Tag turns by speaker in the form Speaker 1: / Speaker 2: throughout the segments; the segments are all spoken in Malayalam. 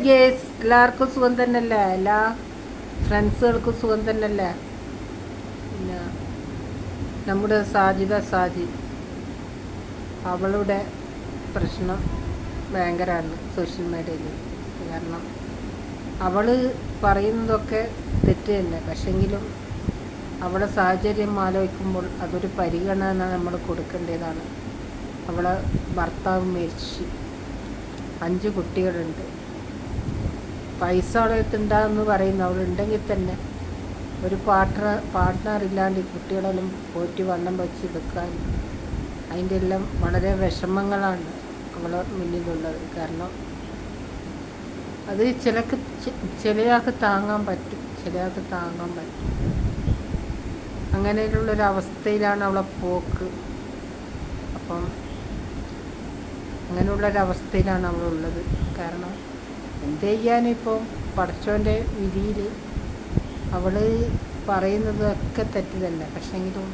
Speaker 1: ഗേസ് എല്ലാവർക്കും സുഖം തന്നെയല്ലേ? എല്ലാ ഫ്രണ്ട്സുകൾക്കും സുഖം തന്നെയല്ലേ? പിന്നെ നമ്മുടെ സാജി അവളുടെ പ്രശ്നം ഭയങ്കരമാണ് സോഷ്യൽ മീഡിയയിൽ. കാരണം അവൾ പറയുന്നതൊക്കെ തെറ്റ് തന്നെ, പക്ഷെങ്കിലും അവളെ സാഹചര്യം ആലോചിക്കുമ്പോൾ അതൊരു പരിഗണന നമ്മൾ കൊടുക്കേണ്ടതാണ്. അവളെ ഭർത്താവ് മരിച്ച് 5 കുട്ടികളുണ്ട്. പൈസ അവളെത്തുണ്ടാന്ന് പറയുന്നു. അവളുണ്ടെങ്കിൽ തന്നെ ഒരു പാർട്ട്ണർ ഇല്ലാണ്ട് ഈ കുട്ടികളെല്ലാം പോറ്റി വണ്ണം വെച്ചെടുക്കാൻ അതിൻ്റെ എല്ലാം വളരെ വിഷമങ്ങളാണ് അവളെ മുന്നിലുള്ളത്. കാരണം അത് ചിലയാൾക്ക് താങ്ങാൻ പറ്റും, ചിലയാൾക്ക് താങ്ങാൻ പറ്റും. അങ്ങനെയുള്ളൊരവസ്ഥയിലാണ് അവളെ പോക്ക്. അപ്പം അങ്ങനെയുള്ളൊരവസ്ഥയിലാണ് അവളുള്ളത്. കാരണം എന്ത് ചെയ്യാനിപ്പോൾ പടച്ചോൻ്റെ വിധിയിൽ അവൾ പറയുന്നതൊക്കെ തെറ്റ് തന്നെ, പക്ഷെങ്കിലും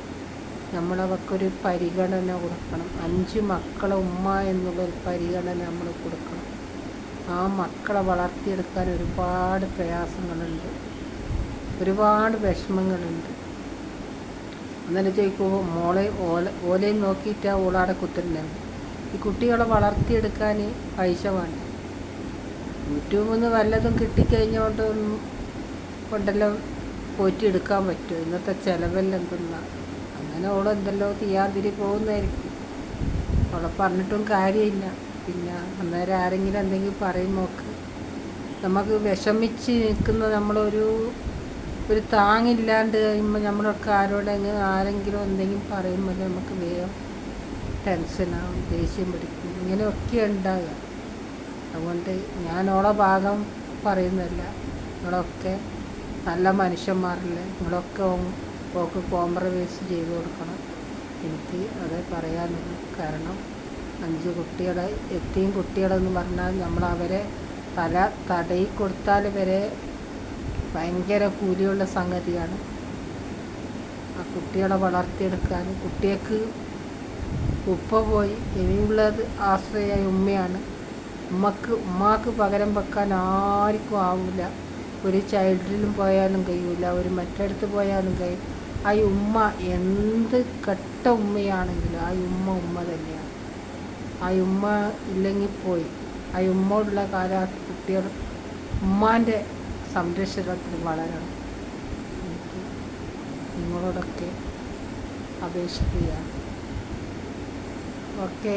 Speaker 1: നമ്മളവർക്കൊരു പരിഗണന കൊടുക്കണം. 5 മക്കളെ ഉമ്മ എന്നുള്ളൊരു പരിഗണന നമ്മൾ കൊടുക്കണം. ആ മക്കളെ വളർത്തിയെടുക്കാൻ ഒരുപാട് പ്രയാസങ്ങളുണ്ട്, ഒരുപാട് വിഷമങ്ങളുണ്ട്. അന്നേരം ചോദിക്കുമ്പോൾ ഓലയും നോക്കിയിട്ടാണ് ഓളാടെ കുത്തുന്നത്. ഈ കുട്ടികളെ വളർത്തിയെടുക്കാൻ പൈസ വേണ്ട. യൂട്യൂബിൽ നിന്ന് വല്ലതും കൊണ്ടെല്ലാം പോറ്റിയെടുക്കാൻ പറ്റുമോ? ഇന്നത്തെ ചിലവെല്ലാം എന്തെന്നാ. അങ്ങനെ ഓളെന്തല്ലോ തീയാതിരി പോകുന്നതായിരിക്കും. അവളെ പറഞ്ഞിട്ടും കാര്യമില്ല. പിന്നെ അന്നേരം ആരെങ്കിലും എന്തെങ്കിലും പറയുമ്പോൾ നമുക്ക് വിഷമിച്ച് നിൽക്കുന്ന നമ്മളൊരു താങ്ങില്ലാണ്ട് കഴിയുമ്പോൾ നമ്മളൊക്കെ ആരെങ്കിലും എന്തെങ്കിലും പറയുമ്പോൾ നമുക്ക് വേഗം ടെൻഷനാവും, ദേഷ്യം പിടിക്കും. ഇങ്ങനെയൊക്കെ ഉണ്ടാകുക. അതുകൊണ്ട് ഞാൻ ഓളെ ഭാഗം പറയുന്നില്ല. നിങ്ങളൊക്കെ നല്ല മനുഷ്യന്മാരല്ലേ, നിങ്ങളൊക്കെ ഓക്ക് കോംപ്രമൈസ് ചെയ്ത് കൊടുക്കണം. എനിക്ക് അതേ പറയാനുള്ളൂ. കാരണം 5 കുട്ടികളെ എത്തിയും കുട്ടികളെന്ന് പറഞ്ഞാൽ നമ്മളവരെ തടയി കൊടുത്താൽ വരെ ഭയങ്കര കൂലിയുള്ള സംഗതിയാണ്. ആ കുട്ടികളെ വളർത്തിയെടുക്കാൻ കുട്ടികൾക്ക് ഉപ്പ പോയി, ഇനിയുള്ളത് ആശ്രയായ ഉമ്മയാണ്. ഉമ്മാക്ക് പകരം വെക്കാൻ ആർക്കും ആവില്ല. ഒരു ചൈൽഡിലും പോയാലും കഴിയില്ല, ഒരു മറ്റിടത്ത് പോയാലും കഴിയും. ആ ഉമ്മ എന്ത് കെട്ട ഉമ്മയാണെങ്കിലും ആ ഉമ്മ തന്നെയാണ്. ആ ഉമ്മ ഇല്ലെങ്കിൽ പോയി. ആ ഉമ്മയുള്ള കാലത്ത് കുട്ടികൾ ഉമ്മാൻ്റെ സംരക്ഷണത്തിൽ വളരണം. എനിക്ക് നിങ്ങളോടൊക്കെ അപേക്ഷിക്കുകയാണ്. ഓക്കേ.